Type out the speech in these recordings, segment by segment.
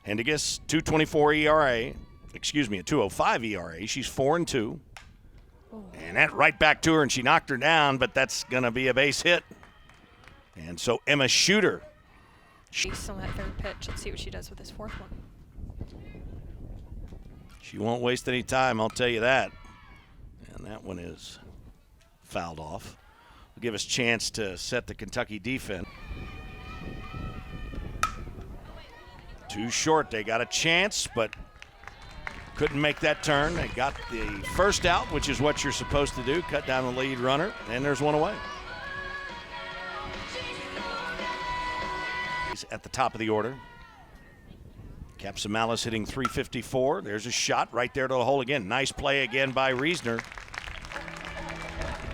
And to guess 2.24 ERA, excuse me, a 2.05 ERA, she's 4-2. And that right back to her, and she knocked her down, but that's going to be a base hit. And so Emma Shooter. She's on that third pitch. Let's see what she does with this fourth one. She won't waste any time, I'll tell you that. And that one is fouled off. Will give us a chance to set the Kentucky defense. Too short. They got a chance, but couldn't make that turn. They got the first out, which is what you're supposed to do, cut down the lead runner, and there's one away. He's at the top of the order. Capsamalis hitting .354. There's a shot right there to the hole again. Nice play again by Reisner.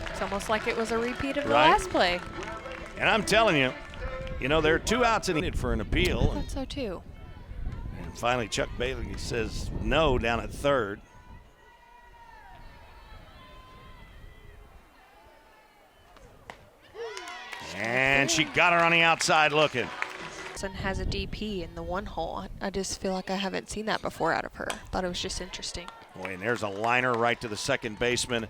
It's almost like it was a repeat of the last play. And I'm telling you, there are 2 outs in it for an appeal. I thought so too. And finally, Chuck Bailey says no down at third. And she got her on the outside looking. Has a DP in the one hole. I just feel like I haven't seen that before out of her. Thought it was just interesting. Boy, and there's a liner right to the second baseman.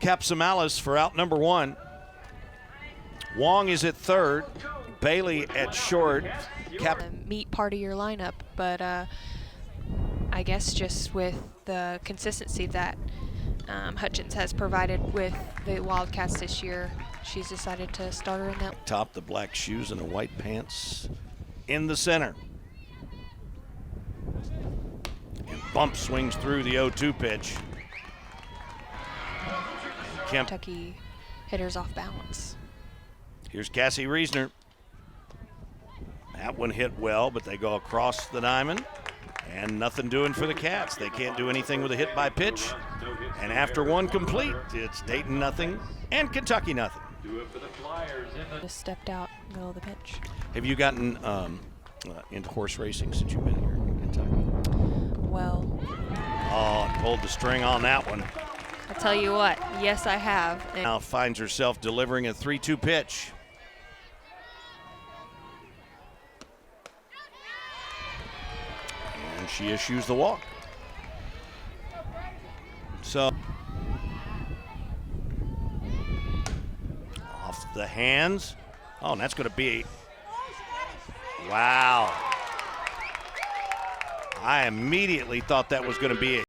Capsamalis for out number 1. Wong is at third. Bailey at short. Meat part of your lineup, but I guess just with the consistency that Hutchins has provided with the Wildcats this year, she's decided to start her in that. Top, the black shoes and the white pants in the center. And bump swings through the 0-2 pitch. Kentucky hitters off balance. Here's Cassie Reisner. That one hit well, but they go across the diamond. And nothing doing for the Cats. They can't do anything with a hit by pitch. And after one complete, it's Dayton nothing and Kentucky nothing. Just stepped out in the middle of the pitch. Have you gotten into horse racing since you've been here in Kentucky? Well. Oh, pulled the string on that one. I'll tell you what, yes I have. Now finds herself delivering a 3-2 pitch. And she issues the walk. So off the hands. Oh, and that's going to be, wow. I immediately thought that was going to be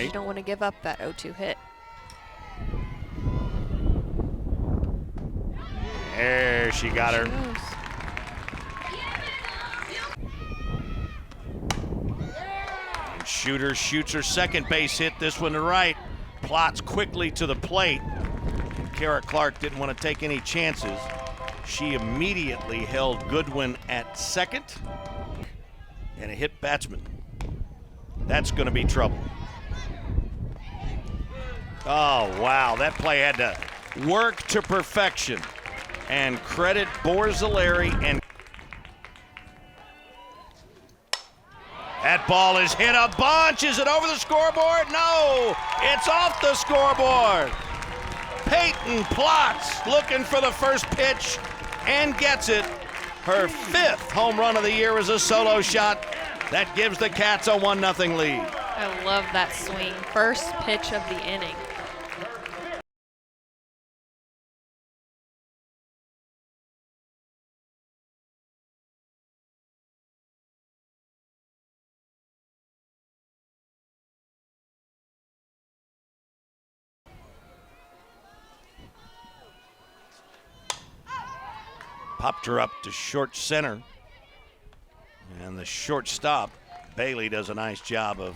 You don't want to give up that 0-2 hit. There she got her. And Shooter shoots her second base hit, this one to right. Plots quickly to the plate. And Kara Clark didn't want to take any chances. She immediately held Goodwin at second. And a hit batsman. That's going to be trouble. Oh, wow, that play had to work to perfection. And credit Borzilleri. And that ball is hit a bunch. Is it over the scoreboard? No, it's off the scoreboard. Peyton Plotz looking for the first pitch and gets it. Her 5th home run of the year is a solo shot. That gives the Cats a 1-0 lead. I love that swing. First pitch of the inning. Popped her up to short center. And the shortstop, Bailey, does a nice job of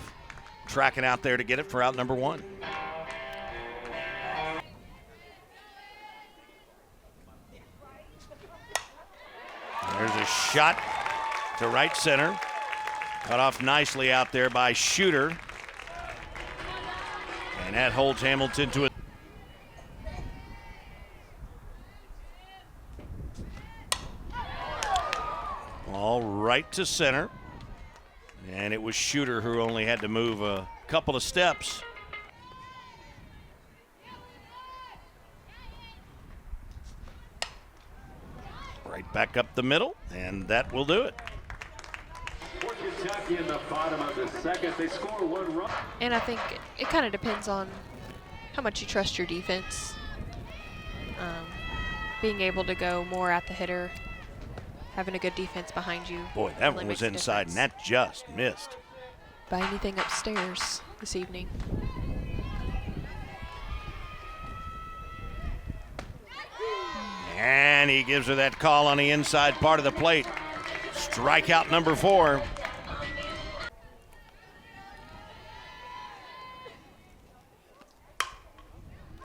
tracking out there to get it for out number 1. There's a shot to right center. Cut off nicely out there by Shooter. And that holds Hamilton to it. All right to center. And it was Shooter who only had to move a couple of steps Right back up the middle, and that will do it. For Kentucky in the bottom of the second, they score 1 run. And I think it kind of depends on how much you trust your defense. Being able to go more at the hitter, having a good defense behind you. Boy, that really one was makes a inside, and difference. that just missed. Buy anything upstairs this evening. And he gives her that call on the inside part of the plate. Strikeout number 4.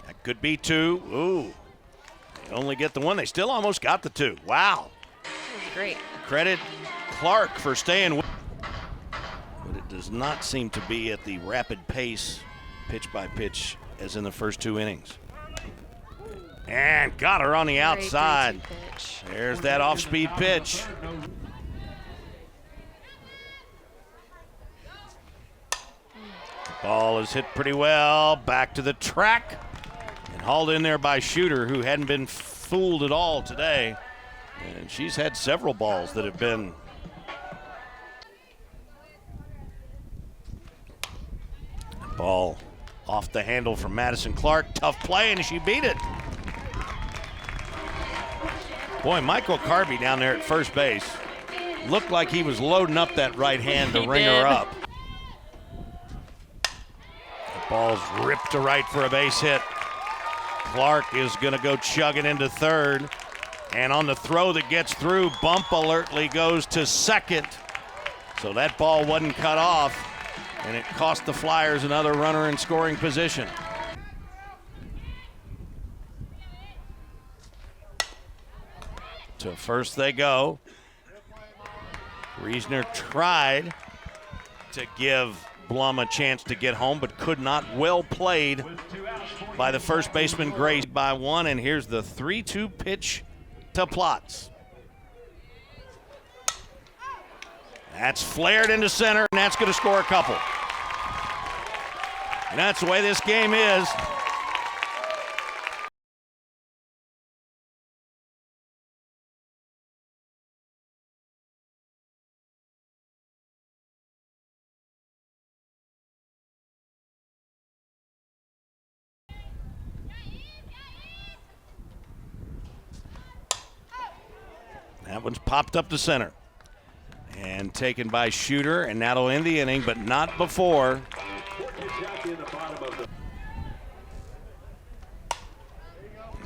That could be 2. Ooh. They only get the 1. They still almost got the 2. Wow. That was great. Credit Clark for staying with. But it does not seem to be at the rapid pace, pitch by pitch, as in the first 2 innings. And got her on the outside. Great pitch. There's that off-speed pitch. Ball is hit pretty well. Back to the track. And hauled in there by Shooter, who hadn't been fooled at all today. And she's had several balls that have been. Ball off the handle from Madison Clark. Tough play, and she beat it. Boy, Michael Carby down there at first base looked like he was loading up that right hand to ring her up. The ball's ripped to right for a base hit. Clark is going to go chugging into third. And on the throw that gets through, bump alertly goes to second. So that ball wasn't cut off, and it cost the Flyers another runner in scoring position. To first they go. Reisner tried to give Blum a chance to get home, but could not. Well played by the first baseman, Grace, by 1. And here's the 3-2 pitch to Plotz. That's flared into center, and that's going to score a couple. And that's the way this game is. That one's popped up to center. And taken by Shooter, and that'll end the inning, but not before.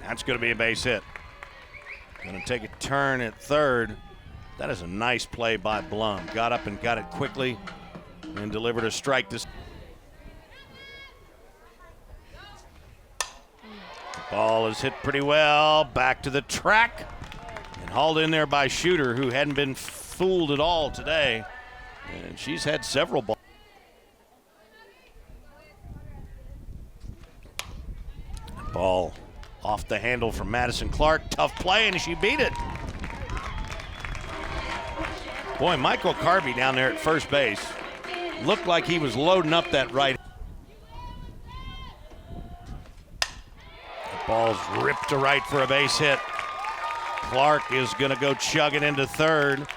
That's going to be a base hit. Going to take a turn at third. That is a nice play by Blum. Got up and got it quickly and delivered a strike. The ball is hit pretty well. Back to the track. And hauled in there by Shooter, who hadn't been fooled at all today. And she's had several balls. Ball off the handle from Madison Clark. Tough play, and she beat it. Boy, Michael Carby down there at first base looked like he was loading up that right. The ball's ripped to right for a base hit. Clark is going to go chugging into third.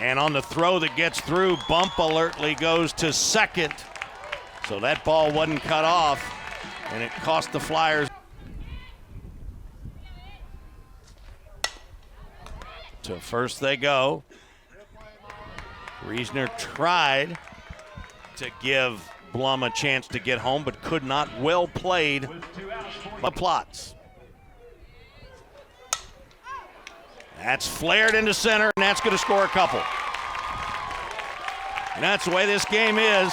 And on the throw that gets through, bump alertly goes to second. So that ball wasn't cut off, and it cost the Flyers. To first they go. Reisner tried to give Blum a chance to get home, but could not. Well played by Plotz. That's flared into center, and that's going to score a couple. And that's the way this game is.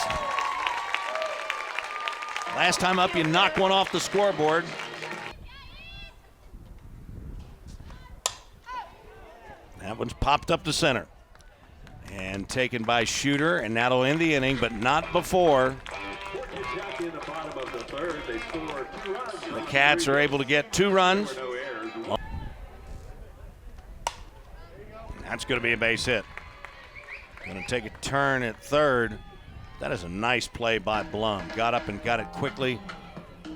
Last time up, you knock one off the scoreboard. That one's popped up to center. And taken by Shooter, and that'll end the inning, but not before. The Cats are able to get 2 runs. That's going to be a base hit. Going to take a turn at third. That is a nice play by Blum. Got up and got it quickly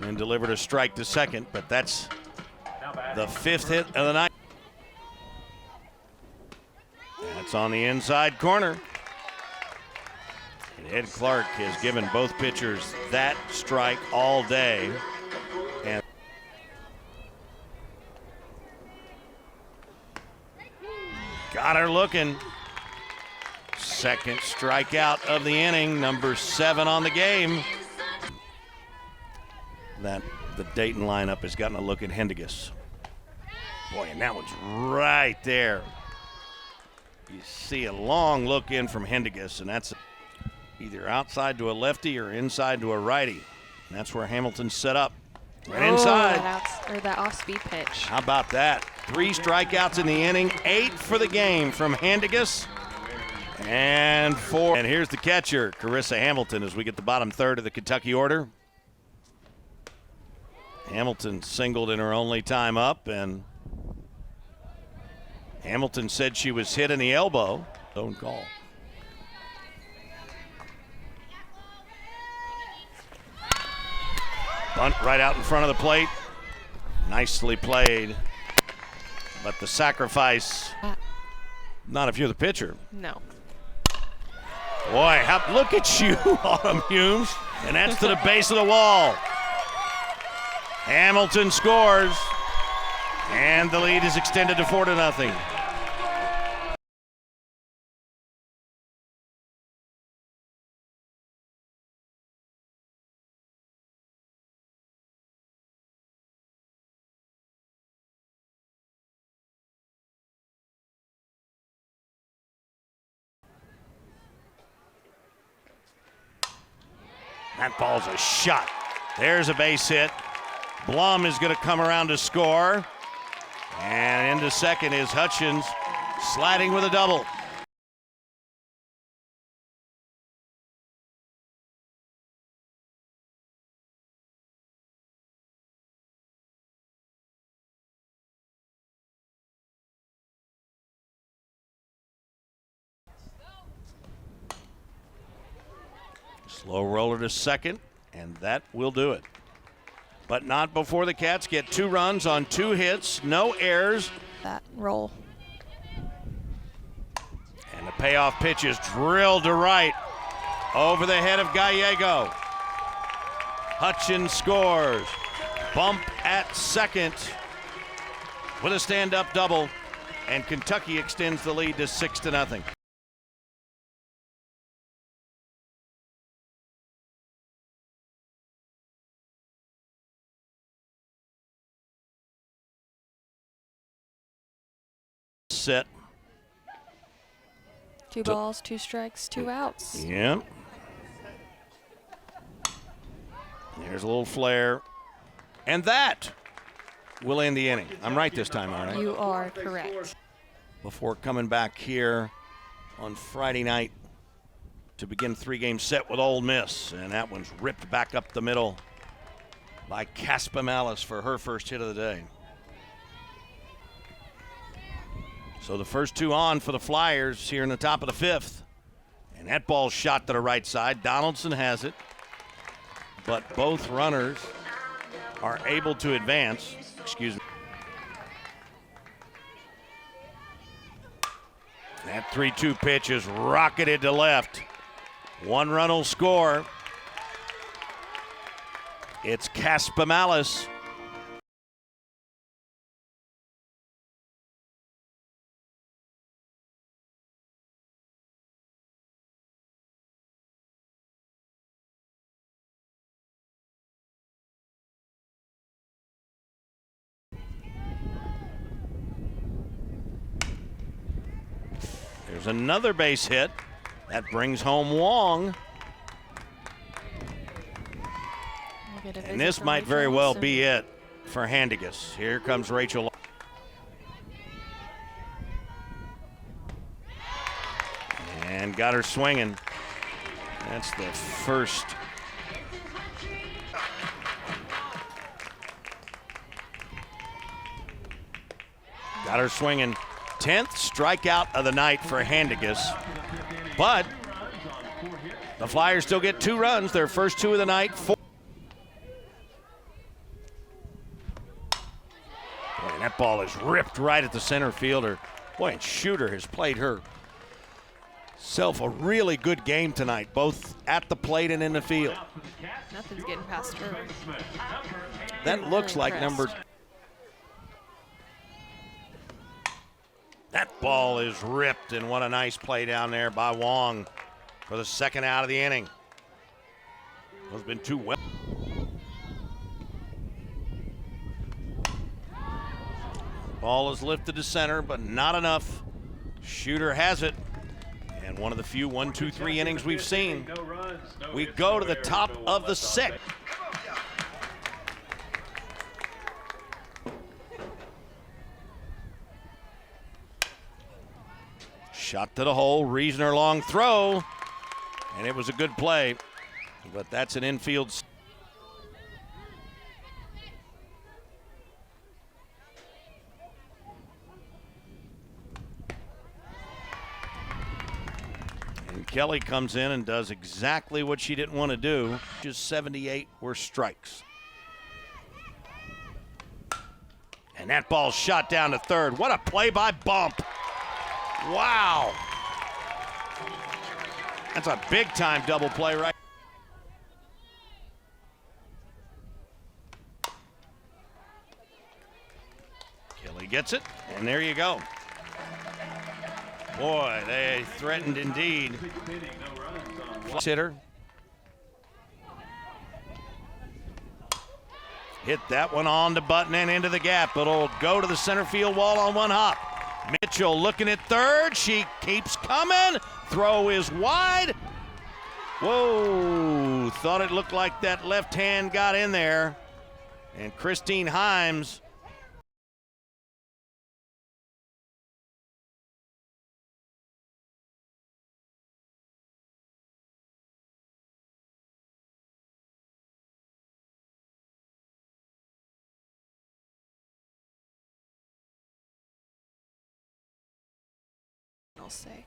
and delivered a strike to second, but that's the 5th hit of the night. That's on the inside corner. And Ed Clark has given both pitchers that strike all day. And got her looking. Second strikeout of the inning, number 7 on the game. That the Dayton lineup has gotten a look at Hendigas. Boy, and that one's right there. You see a long look in from Hendigas, and that's either outside to a lefty or inside to a righty. And that's where Hamilton's set up. Right inside. That off-speed pitch. How about that? 3 strikeouts in the inning, 8 for the game from Hendigas. And 4. And here's the catcher, Carissa Hamilton, as we get the bottom third of the Kentucky order. Hamilton singled in her only time up, and Hamilton said she was hit in the elbow. Don't call. Bunt right out in front of the plate. Nicely played. But the sacrifice, not if you're the pitcher. No. Boy, look at you, Autumn Humes. And that's to the base of the wall. Hamilton scores. And the lead is extended to 4-0. That ball's a shot. There's a base hit. Blum is going to come around to score. And into second is Hutchins, sliding with a double. Slow roller to second, and that will do it. But not before the Cats get 2 runs on 2 hits, no errors. That roll. And the payoff pitch is drilled to right over the head of Gallego. Hutchins scores. Bump at second with a stand-up double, and Kentucky extends the lead to 6-0. Set. 2 balls, 2 strikes, 2 outs. Yep. There's a little flare. And that will end the inning. I'm right this time, aren't I? You are correct. Before coming back here on Friday night to begin 3-game set with Ole Miss. And that one's ripped back up the middle by Caspa Malice for her first hit of the day. So the first 2 on for the Flyers here in the top of the 5th. And that ball's shot to the right side. Donaldson has it. But both runners are able to advance. Excuse me. That 3-2 pitch is rocketed to left. 1 run will score. It's Caspa Malice. There's another base hit. That brings home Wong. And this might very well be it for Hendigas. Here comes Rachel. And got her swinging. That's the first. Got her swinging. 10th strikeout of the night for Hendigas. But the Flyers still get 2 runs, their first 2 of the night. 4. Boy, and that ball is ripped right at the center fielder. Boy, and Shooter has played her Self a really good game tonight, both at the plate and in the field. Nothing's getting past her. That looks Really like impressed. That ball is ripped, and what a nice play down there by Wong for the second out of the inning. Has been too well. Ball is lifted to center, but not enough. Shooter has it. And one of the few 1-2-3 innings we've seen. We go to the top of the sixth. Shot to the hole, Reasoner long throw, and it was a good play, but that's an infield. And Kelly comes in and does exactly what she didn't want to do. Just 78 were strikes. And that ball shot down to third. What a play by Bump. Wow. That's a big time double play, right? Kelly gets it, and there you go. Boy, they threatened indeed. Hitter. Hit that one on the button and into the gap. It'll go to the center field wall on one hop. Mitchell looking at third. She keeps coming. Throw is wide. Whoa, thought it looked like that left hand got in there. And Christine Himes. I'll say.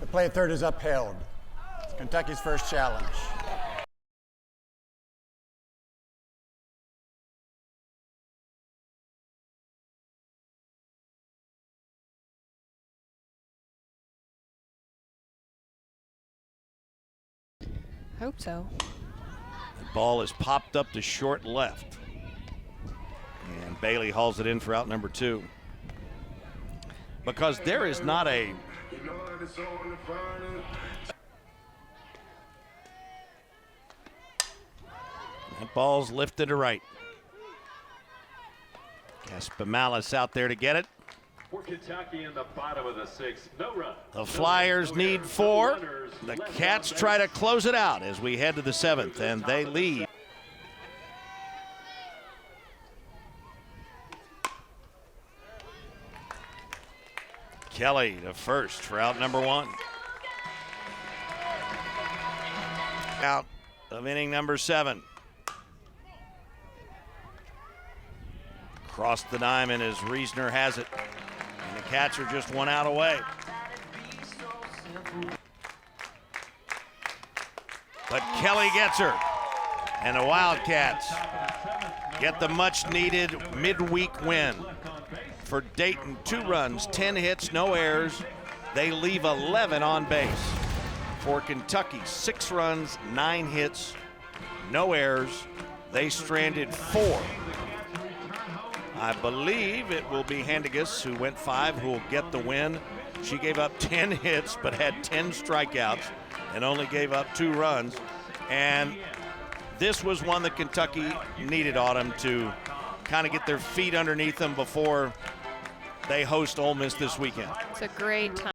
The play at third is upheld. It's Kentucky's first challenge. Hope so. The ball is popped up to short left. And Bailey hauls it in for out number 2. Because there is not a that ball's lifted to right. Caspamalis out there to get it. For Kentucky in the bottom of the sixth, no run. The Flyers need 4. The Cats try to close it out as we head to the 7th, and they lead. Kelly to first for out number 1. Out of inning number 7. Crossed the diamond as Reasoner has it. And the Cats are just 1 out away. But Kelly gets her. And the Wildcats get the much needed midweek win. For Dayton, 2 runs, 10 hits, no errors. They leave 11 on base. For Kentucky, 6 runs, 9 hits, no errors. They stranded 4. I believe it will be Hendigas, who went 5, who will get the win. She gave up 10 hits, but had 10 strikeouts and only gave up 2 runs. And this was one that Kentucky needed, Autumn, to kind of get their feet underneath them before they host Ole Miss this weekend. It's a great time.